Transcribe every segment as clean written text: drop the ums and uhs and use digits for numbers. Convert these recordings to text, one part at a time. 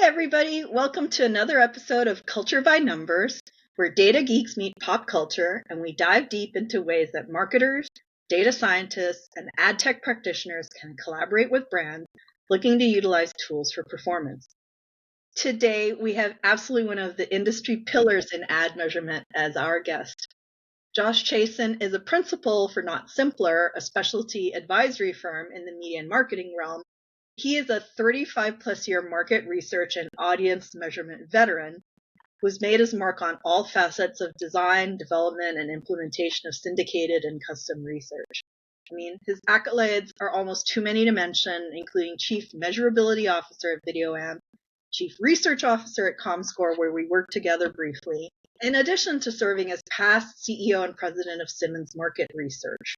Hi, everybody. Welcome to another episode of Culture by Numbers, where data geeks meet pop culture and we dive deep into ways that marketers, data scientists, and ad tech practitioners can collaborate with brands looking to utilize tools for performance. Today, we have absolutely one of the industry pillars in ad measurement as our guest. Josh Chasin is a principal for Not Simpler, a specialty advisory firm in the media and marketing realm. He is a 35-plus year market research and audience measurement veteran who's made his mark on all facets of design, development, and implementation of syndicated and custom research. I mean, his accolades are almost too many to mention, including Chief Measurability Officer at VideoAmp, Chief Research Officer at ComScore, where we worked together briefly, in addition to serving as past CEO and president of Simmons Market Research.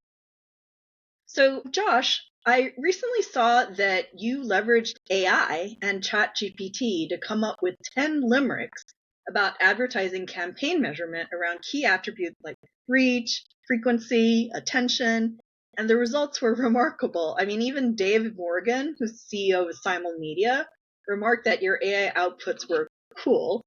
So, Josh, I recently saw that you leveraged AI and ChatGPT to come up with 10 limericks about advertising campaign measurement around key attributes like reach, frequency, attention, and the results were remarkable. I mean, even Dave Morgan, who's CEO of Simul Media, remarked that your AI outputs were cool.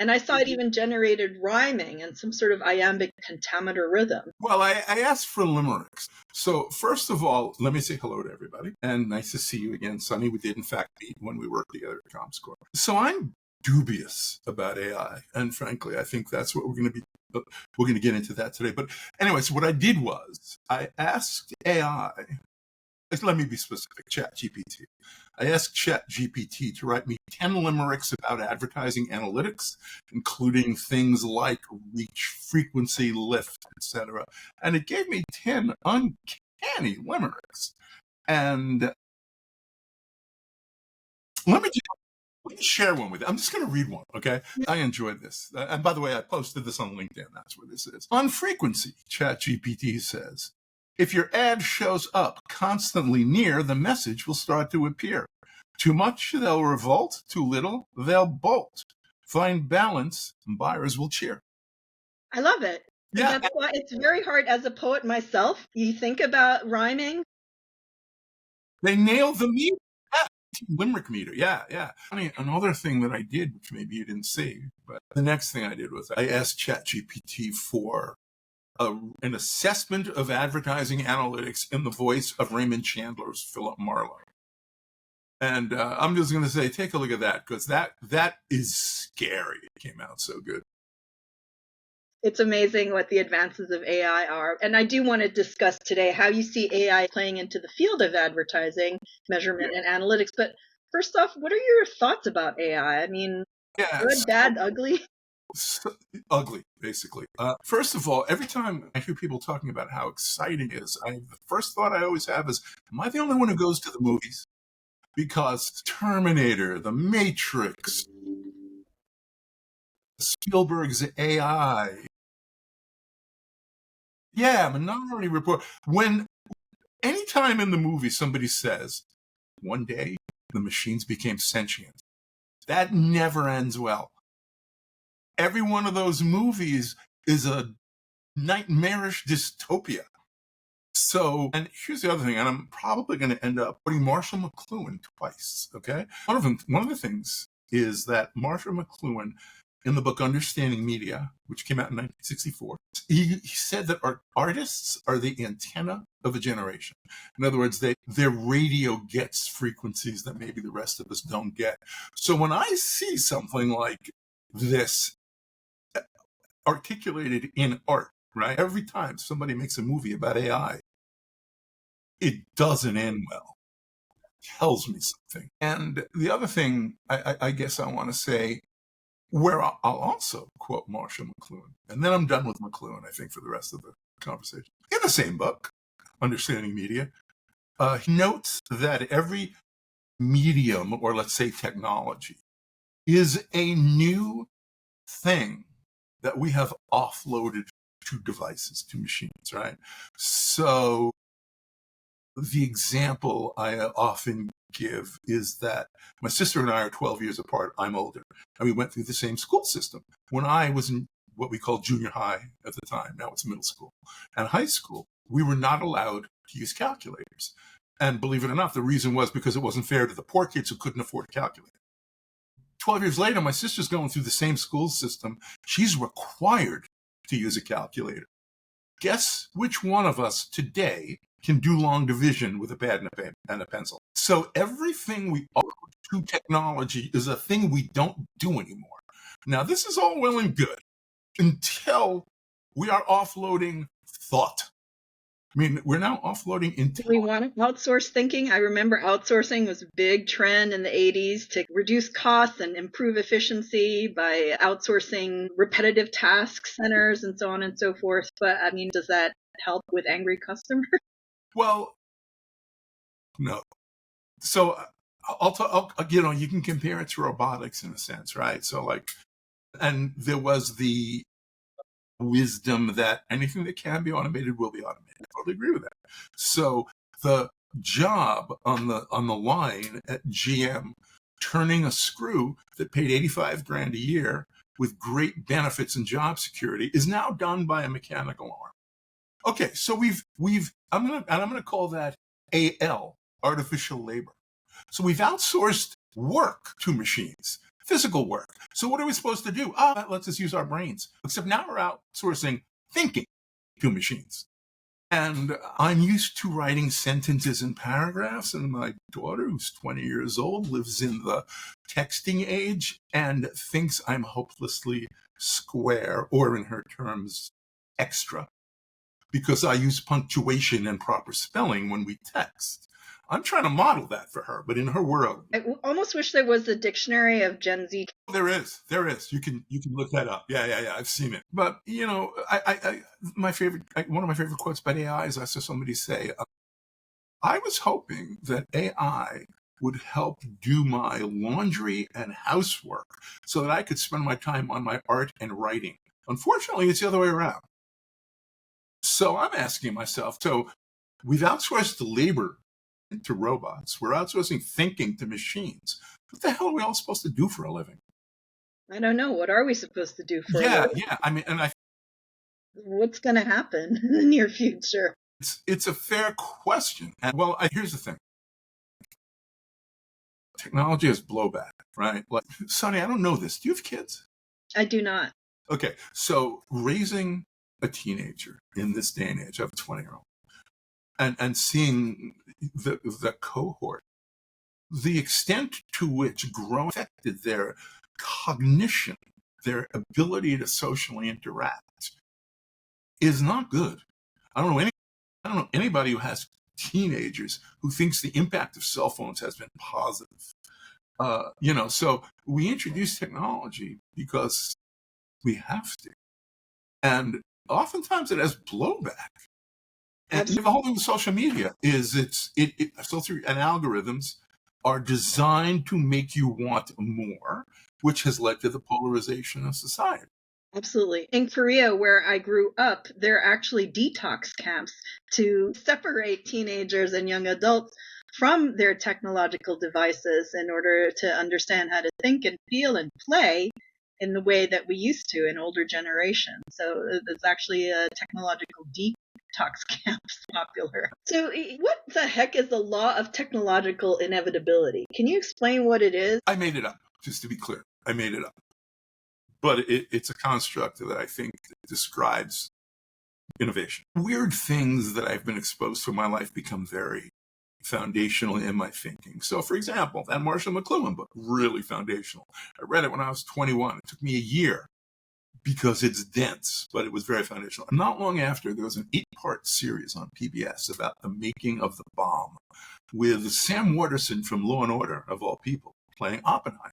And I saw it even generated rhyming and some sort of iambic pentameter rhythm. Well, I asked for limericks. So first of all, let me say hello to everybody. And nice to see you again, Sonny. We did, in fact, meet when we worked together at ComScore. So I'm dubious about AI. And frankly, I think that's what we're going to get into that today. But anyways, what I did was I asked AI, let me be specific, ChatGPT. I asked ChatGPT to write me 10 limericks about advertising analytics, including things like reach, frequency, lift, etc. And it gave me 10 uncanny limericks. And let me share one with you. I'm just going to read one, okay? I enjoyed this. And by the way, I posted this on LinkedIn. That's where this is. On frequency, ChatGPT says, if your ad shows up constantly near, the message will start to appear. Too much, they'll revolt. Too little, they'll bolt. Find balance, and buyers will cheer. I love it. Yeah. That's why it's very hard as a poet myself. You think about rhyming. They nailed the meter. Limerick meter. Yeah. I mean, another thing that I did, which maybe you didn't see, but the next thing I did was I asked ChatGPT for an assessment of advertising analytics in the voice of Raymond Chandler's Philip Marlowe. And I'm just going to say, take a look at that, because that is scary. It came out so good. It's amazing what the advances of AI are. And I do want to discuss today how you see AI playing into the field of advertising, measurement, and analytics. But first off, what are your thoughts about AI? I mean, good, bad, ugly? Ugly, basically. First of all, every time I hear people talking about how exciting it is, the first thought I always have is, am I the only one who goes to the movies? Because Terminator, The Matrix, Spielberg's AI, Minority Report. When anytime in the movie somebody says, one day the machines became sentient, that never ends well. Every one of those movies is a nightmarish dystopia. So, and here's the other thing, and I'm probably going to end up putting Marshall McLuhan twice, okay? One of the things is that Marshall McLuhan, in the book Understanding Media, which came out in 1964, he said that artists are the antenna of a generation. In other words, their radio gets frequencies that maybe the rest of us don't get. So when I see something like this articulated in art, right? Every time somebody makes a movie about AI, it doesn't end well. It tells me something. And the other thing I guess I want to say, where I'll also quote Marshall McLuhan, and then I'm done with McLuhan, I think, for the rest of the conversation. In the same book, Understanding Media, he notes that every medium, or let's say technology, is a new thing that we have offloaded to devices, to machines, right? So the example I often give is that my sister and I are 12 years apart. I'm older. And we went through the same school system. When I was in what we called junior high at the time, now it's middle school, and high school, we were not allowed to use calculators. And believe it or not, the reason was because it wasn't fair to the poor kids who couldn't afford a calculator. 12 years later, my sister's going through the same school system. She's required to use a calculator. Guess which one of us today can do long division with a pad and a pencil? So everything we owe to technology is a thing we don't do anymore. Now, this is all well and good until we are offloading thought. I mean, we're now offloading intelligence. We want to outsource thinking. I remember outsourcing was a big trend in the 80s to reduce costs and improve efficiency by outsourcing repetitive task centers and so on and so forth. But I mean, does that help with angry customers? Well, no. So you can compare it to robotics in a sense, right? So and there was the wisdom that anything that can be automated will be automated. I totally agree with that. So the job on the line at GM, turning a screw that paid $85,000 a year with great benefits and job security, is now done by a mechanical arm. Okay, so I'm gonna call that AL, artificial labor. So we've outsourced work to machines, physical work. So what are we supposed to do? That lets us use our brains. Except now we're outsourcing thinking to machines. And I'm used to writing sentences and paragraphs, and my daughter, who's 20 years old, lives in the texting age and thinks I'm hopelessly square, or in her terms, extra, because I use punctuation and proper spelling when we text. I'm trying to model that for her, but in her world, I almost wish there was a dictionary of Gen Z. There is. You can look that up. Yeah. I've seen it. But one of my favorite quotes about AI is I saw somebody say, "I was hoping that AI would help do my laundry and housework so that I could spend my time on my art and writing. Unfortunately, it's the other way around." So I'm asking myself, so we've outsourced the labor to robots. We're outsourcing thinking to machines. What the hell are we all supposed to do for a living? I don't know. What are we supposed to do for a living? Yeah. I mean, what's going to happen in the near future? It's a fair question. And here's the thing. Technology has blowback, right? Like, Sonny, I don't know this. Do you have kids? I do not. Okay, so raising a teenager in this day and age, I have a 20-year-old, and seeing the cohort, the extent to which growth affected their cognition, their ability to socially interact, is not good. I don't know anybody who has teenagers who thinks the impact of cell phones has been positive. So we introduce technology because we have to, and oftentimes it has blowback. And the whole thing with social media is filter and algorithms are designed to make you want more, which has led to the polarization of society. Absolutely. In Korea, where I grew up, there are actually detox camps to separate teenagers and young adults from their technological devices in order to understand how to think and feel and play in the way that we used to in older generations. So there's actually a technological detox camps popular. So what the heck is the law of technological inevitability? Can you explain what it is? I made it up, just to be clear. I made it up. But it's a construct that I think describes innovation. Weird things that I've been exposed to in my life become very foundational in my thinking. So, for example, that Marshall McLuhan book, really foundational. I read it when I was 21. It took me a year because it's dense, but it was very foundational. Not long after, there was an 8-part series on PBS about the making of the bomb with Sam Waterston from Law and Order, of all people, playing Oppenheimer.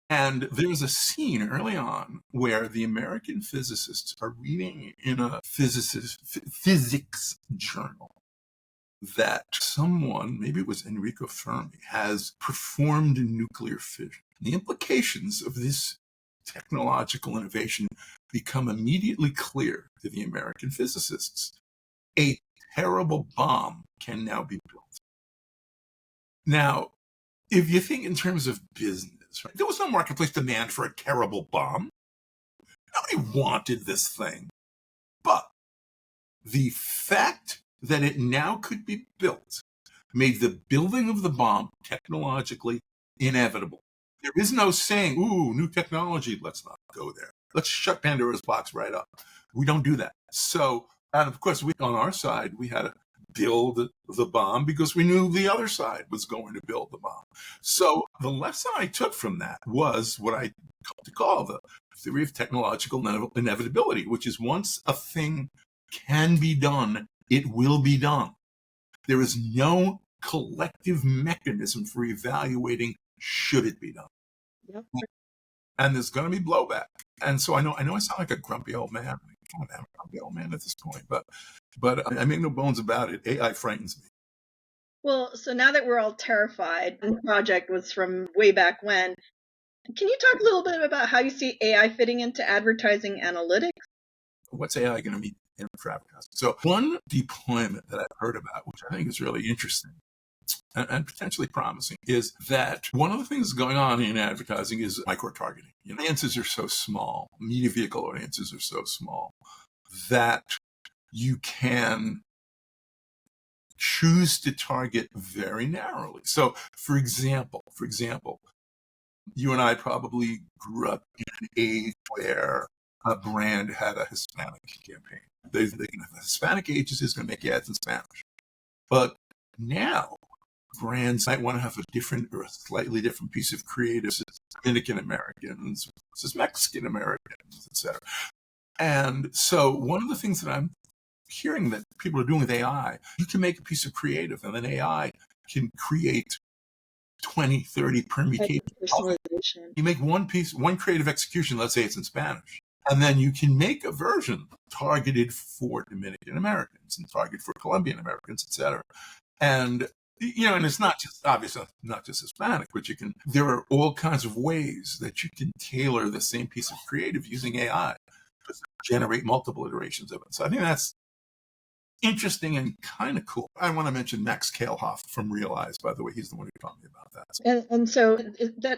And there's a scene early on where the American physicists are reading in a physics journal that someone, maybe it was Enrico Fermi, has performed nuclear fission. The implications of this technological innovation become immediately clear to the American physicists. A terrible bomb can now be built. Now, if you think in terms of business, right, there was no marketplace demand for a terrible bomb. Nobody wanted this thing. But the fact that it now could be built made the building of the bomb technologically inevitable. There is no saying, ooh, new technology, let's not go there. Let's shut Pandora's box right up. We don't do that. So, and of course, on our side, we had to build the bomb because we knew the other side was going to build the bomb. So the lesson I took from that was what I come to call the theory of technological inevitability, which is once a thing can be done, it will be done. There is no collective mechanism for evaluating should it be done. Yep. And there's going to be blowback. And so I know I sound like a grumpy old man. I'm a grumpy old man at this point, but I make no bones about it. AI frightens me. Well, so now that we're all terrified, and the project was from way back when, can you talk a little bit about how you see AI fitting into advertising analytics? What's AI going to be for advertising? So one deployment that I've heard about, which I think is really interesting and potentially promising, is that one of the things going on in advertising is micro-targeting. Audiences are so small, media vehicle audiences are so small that you can choose to target very narrowly. So, for example, you and I probably grew up in an age where a brand had a Hispanic campaign. They can have a Hispanic agency is going to make ads in Spanish. But now brands might want to have a different or a slightly different piece of creative, Dominican Americans versus Mexican Americans, etc. And so one of the things that I'm hearing that people are doing with AI, you can make a piece of creative and then AI can create 20, 30 permutations. Personalization. You make one creative execution, let's say it's in Spanish, and then you can make a version targeted for Dominican Americans and targeted for Colombian Americans, etc. And and it's not just obviously not just Hispanic, but there are all kinds of ways that you can tailor the same piece of creative using AI to generate multiple iterations of it. So I think that's interesting and kind of cool. I want to mention Max Kalehoff from Realize, by the way. He's the one who taught me about that. And so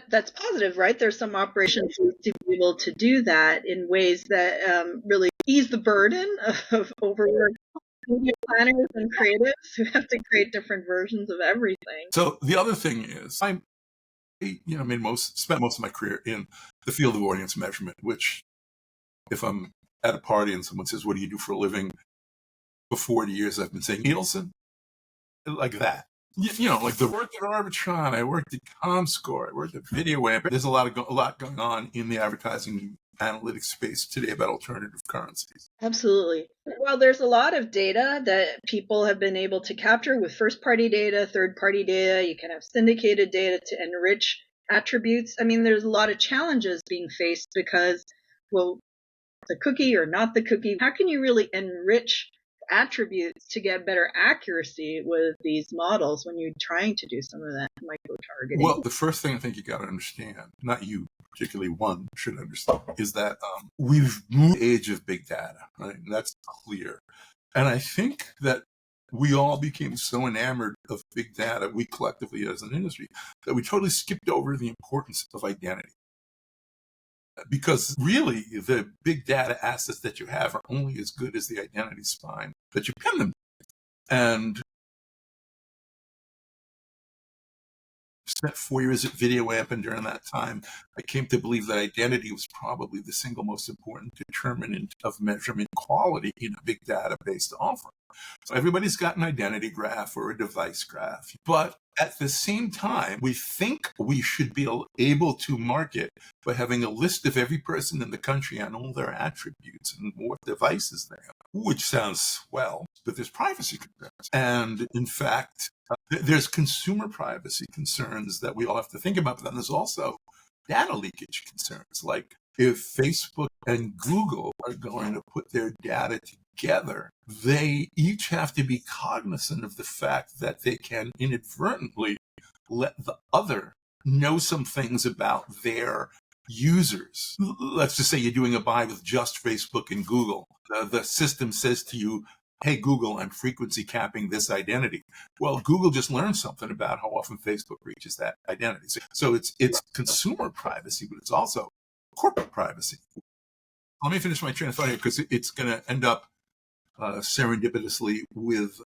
that's positive, right? There's some operations to be able to do that in ways that really ease the burden of overwork media planners and creatives who have to create different versions of everything. So the other thing is, spent most of my career in the field of audience measurement, which if I'm at a party and someone says, what do you do for a living? For 40 years, I've been saying Nielsen, like that. Like the work at Arbitron, I worked at ComScore, I worked at VideoAmp. There's a lot going on in the advertising analytics space today about alternative currencies. Absolutely. Well, there's a lot of data that people have been able to capture with first-party data, third-party data. You can have syndicated data to enrich attributes. I mean, there's a lot of challenges being faced because, well, the cookie or not the cookie, how can you really enrich attributes to get better accuracy with these models when you're trying to do some of that micro-targeting? Well, the first thing I think you got to understand, not you particularly, one should understand, is that we've moved to the age of big data, right? And that's clear. And I think that we all became so enamored of big data, we collectively as an industry, that we totally skipped over the importance of identity. Because really, the big data assets that you have are only as good as the identity spine that you pin them. And spent 4 years at VideoAmp, and during that time, I came to believe that identity was probably the single most important determinant of measurement quality in a big data-based offering. So everybody's got an identity graph or a device graph, but at the same time, we think we should be able to market by having a list of every person in the country and all their attributes and what devices they have, which sounds swell, but there's privacy concerns. And in fact, there's consumer privacy concerns that we all have to think about, but then there's also data leakage concerns. Like if Facebook and Google are going to put their data together, they each have to be cognizant of the fact that they can inadvertently let the other know some things about their users. Let's just say you're doing a buy with just Facebook and Google. The system says to you, hey, Google, I'm frequency capping this identity. Well, Google just learned something about how often Facebook reaches that identity. So it's consumer privacy, but it's also corporate privacy. Let me finish my train of thought here because it's going to end up serendipitously with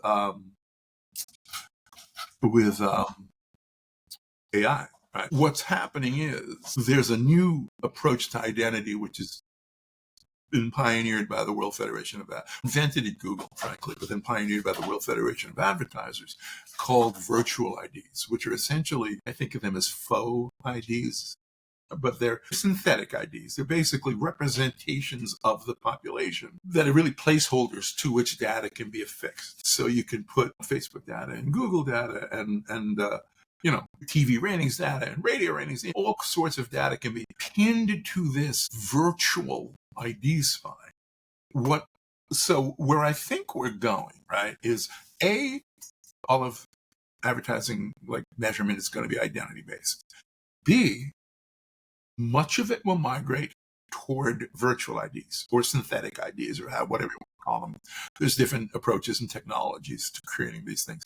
AI. Right? What's happening is there's a new approach to identity, which has been pioneered by the World Federation of invented at Google, frankly, but then pioneered by the World Federation of Advertisers, called virtual IDs, which are essentially, I think of them as faux IDs, but they're synthetic IDs. They're basically representations of the population that are really placeholders to which data can be affixed. So you can put Facebook data and Google data and TV ratings data and radio ratings, all sorts of data can be pinned to this virtual ID spine. So where I think we're going, right, is all of advertising like measurement is going to be identity based. B, much of it will migrate toward virtual IDs or synthetic IDs or whatever you want to call them. There's different approaches and technologies to creating these things.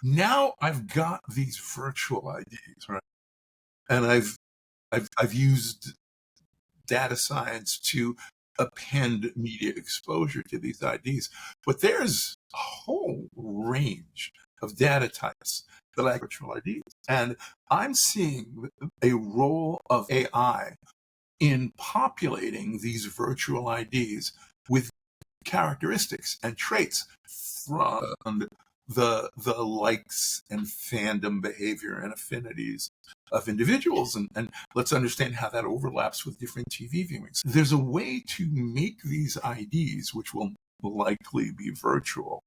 Now I've got these virtual IDs, right? And I've used data science to append media exposure to these IDs. But there's a whole range of data types that like virtual IDs. And I'm seeing a role of AI in populating these virtual IDs with characteristics and traits from the likes and fandom behavior and affinities of individuals. And let's understand how that overlaps with different TV viewings. There's a way to make these IDs, which will likely be virtual.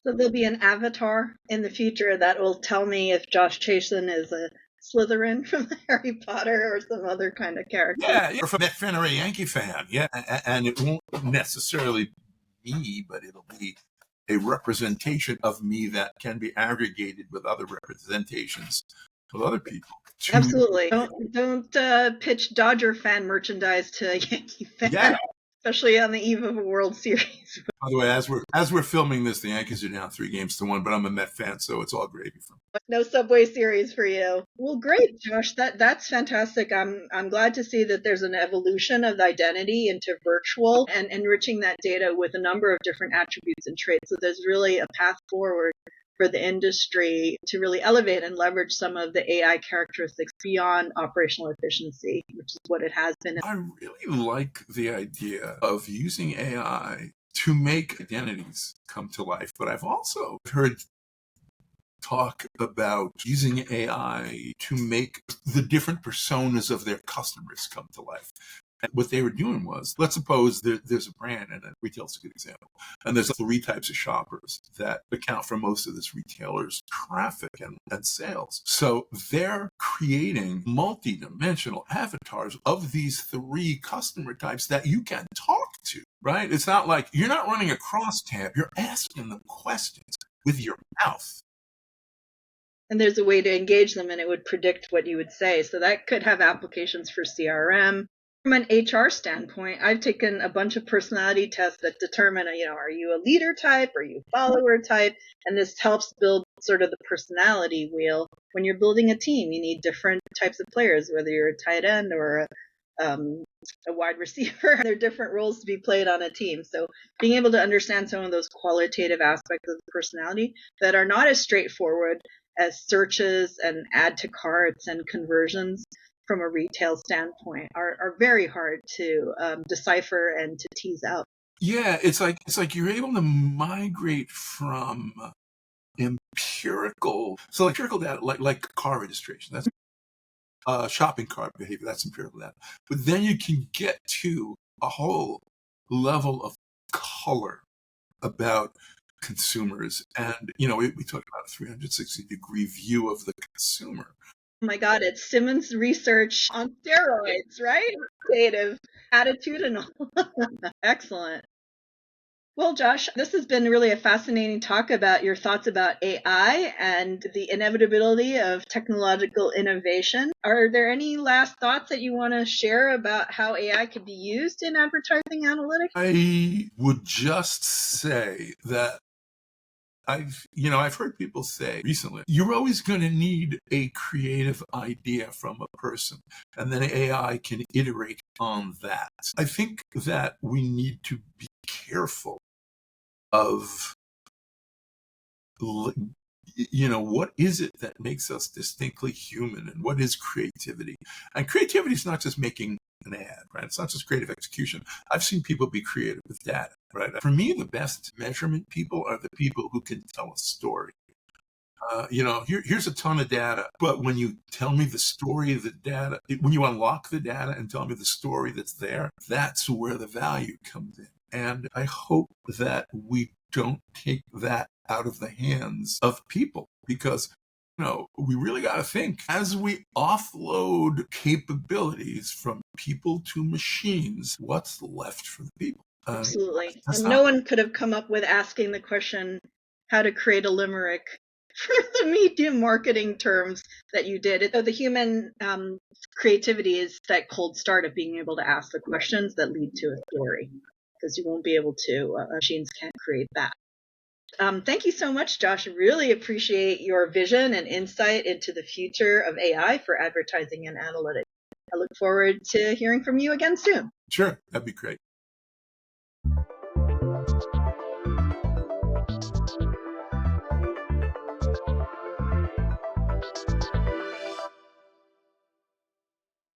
So there'll be an avatar in the future that will tell me if Josh Chasin is a Slytherin from Harry Potter or some other kind of character. Yeah, or from a fan or a Yankee fan. Yeah, and it won't necessarily be me, but it'll be a representation of me that can be aggregated with other representations of other people. Absolutely. Don't pitch Dodger fan merchandise to a Yankee fan. Yeah. Especially on the eve of a World Series. By the way, as we're filming this, the Yankees are down 3-1, but I'm a Met fan, so it's all gravy for me. No Subway Series for you. Well, great, Josh. That's fantastic. I'm glad to see that there's an evolution of identity into virtual and enriching that data with a number of different attributes and traits. So there's really a path forward for the industry to really elevate and leverage some of the AI characteristics beyond operational efficiency, which is what it has been. I really like the idea of using AI to make identities come to life, but I've also heard talk about using AI to make the different personas of their customers come to life. And what they were doing was, let's suppose there's a brand, and retail's a good example, and there's 3 types of shoppers that account for most of this retailer's traffic and sales. So they're creating multi-dimensional avatars of these 3 customer types that you can talk to, right? It's not like you're not running a crosstab, you're asking them questions with your mouth. And there's a way to engage them, and it would predict what you would say. So that could have applications for CRM. From an HR standpoint, I've taken a bunch of personality tests that determine, are you a leader type? Are you a follower type? And this helps build sort of the personality wheel. When you're building a team, you need different types of players, whether you're a tight end or a wide receiver. There are different roles to be played on a team. So being able to understand some of those qualitative aspects of the personality that are not as straightforward as searches and add to carts and conversions from a retail standpoint are very hard to decipher and to tease out. Yeah, it's like you're able to migrate from empirical data, like car registration. That's shopping cart behavior. That's empirical data. But then you can get to a whole level of color about consumers, and we talk about a 360-degree view of the consumer. Oh my God, it's Simmons research on steroids, right? Creative, attitudinal. Excellent. Well, Josh, this has been really a fascinating talk about your thoughts about AI and the inevitability of technological innovation. Are there any last thoughts that you want to share about how AI could be used in advertising analytics? I would just say that I've heard people say recently, you're always going to need a creative idea from a person, and then AI can iterate on that. I think that we need to be careful of what is it that makes us distinctly human, and what is creativity? And creativity is not just making an ad, right? It's not just creative execution. I've seen people be creative with data, right? For me, the best measurement people are the people who can tell a story. Here's a ton of data, but when you tell me the story of the data, when you unlock the data and tell me the story that's there, that's where the value comes in. And I hope that we don't take that out of the hands of people, because we really got to think, as we offload capabilities from people to machines, what's left for the people? Absolutely. And no one could have come up with asking the question, how to create a limerick for the media marketing terms that you did. The human creativity is that cold start of being able to ask the questions that lead to a story, because you won't be able to, machines can't create that. Thank you so much, Josh. Really appreciate your vision and insight into the future of AI for advertising and analytics. I look forward to hearing from you again soon. Sure, that'd be great.